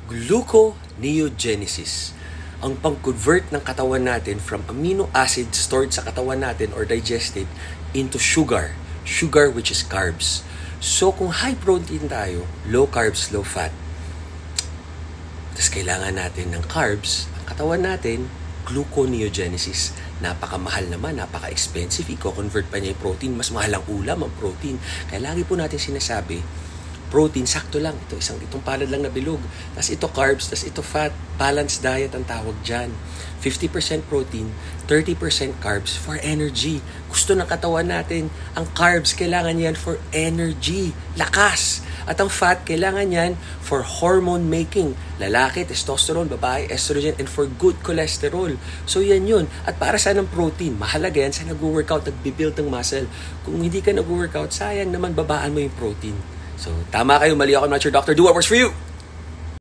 Gluconeogenesis. Ang pang-convert ng katawan natin from amino acid stored sa katawan natin or digested into sugar. Sugar which is carbs. So kung high protein tayo, low carbs, low fat. Tapos kailangan natin ng carbs, ang katawan natin, gluconeogenesis. Napakamahal naman, napaka-expensive. I-convert pa niya yung protein. Mas mahal ang ulam, ang protein. Kaya lagi po natin sinasabi, protein, sakto lang. Itong palad lang na bilog. Tapos ito carbs, tapos ito fat. Balanced diet ang tawag dyan. 50% protein, 30% carbs for energy. Gusto ng katawan natin, ang carbs, kailangan yan for energy, lakas. At ang fat, kailangan yan for hormone making. Lalaki, testosterone, babae, estrogen, and for good cholesterol. So yan yun. At para saan ang protein? Mahalaga yan sa nag-workout, nag-build ng muscle. Kung hindi ka nag-workout, sayang naman babaan mo yung protein. So, tama kayo, mali ako, I'm not your doctor. Do what works for you!